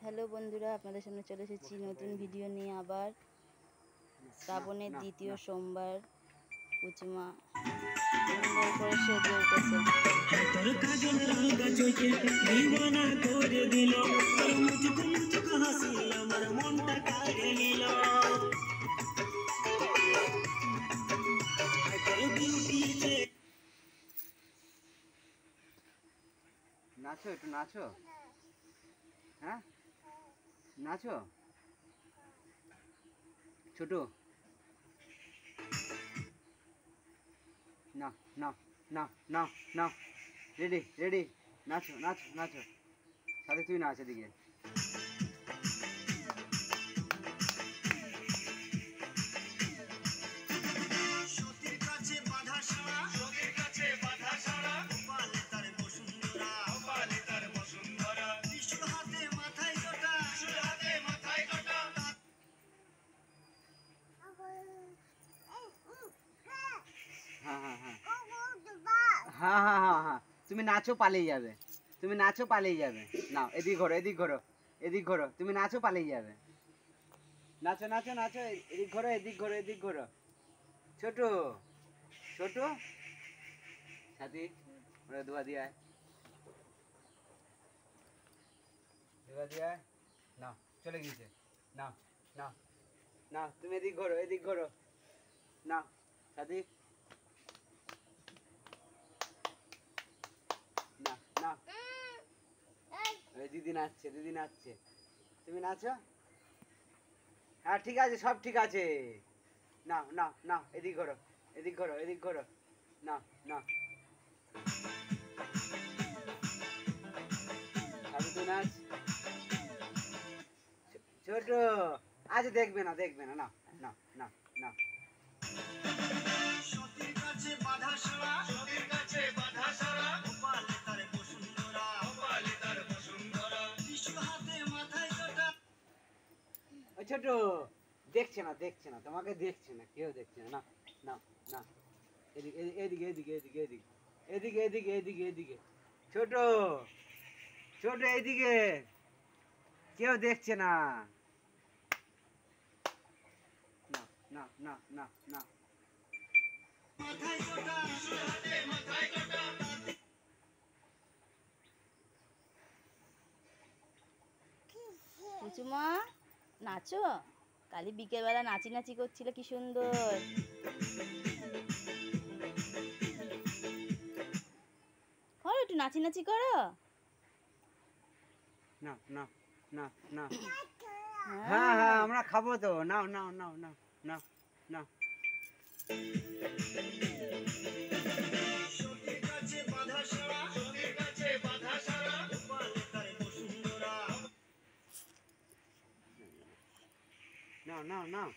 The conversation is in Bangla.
হ্যালো বন্ধুরা, আপনাদের সামনে চলে এসেছি নতুন ভিডিও নিয়ে। আবার শ্রাবণের দ্বিতীয় সোমবার পুচমা সুন্দর করে সেজে উঠেছে। নাচো, একটু নাচো। হ্যাঁ, নাচো ছোট। না না না না না, রেডি রেডি, নাচো নাচো নাচো। সাথে তুই নাচ এদিকে। হ্যাঁ হ্যাঁ হ্যাঁ হ্যাঁ হ্যাঁ হ্যাঁ হ্যাঁ, তুমি নাচো, পালিয়ে যাবে। তুমি নাচো, পালিয়ে যাবে। নাও, এদিক ঘোরো, এদিক ঘোরো, এদিক ঘোরো। তুমি নাচো, পালিয়ে যাবে। নাচো নাচো নাচো, এদিক ঘোরো, এদিক ঘোরো, এদিক ঘোরো। ছোট ছোট সাথী, ওরা দোয়া দিয়ে আয়, দোয়া দিয়ে আয়। নাও, চলে গিয়েছে। নাও নাও নাও, তুমি এদিক ঘোরো, এদিক ঘোরো। নাও সাথী, না না, দিদি নাচছে, দিদি নাচছে। তুমি নাচো। হ্যাঁ ঠিক আছে, সব ঠিক আছে। নাও নাও নাও, এদিক ঘোরো, এদিক ঘোরো, এদিক ঘোরো। নাও নাও, সাথী তুই নাচ। ছোট, আজ দেখবে না, দেখবে না। না না না না, ছোট দেখছে না, দেখছে না, তোমাকে দেখছে না, কেউ দেখছে না। না না, এদিকে এদিকে এদিকে এদিকে এদিকে এদিকে এদিকে এদিকে এদিকে। ছোট ছোট, এদিকে, কেউ দেখছে না। না না না না না, পুচমা নাচো, কালি বিকেলবেলা নাচি নাচি করছিলে, কি সুন্দর। করো, একটু নাচি নাচি করো। না না না না, হ্যাঁ হ্যাঁ, আমরা খাবো তো। নাও নাও নাও নাও নাও নাও। নাও নাও নাও।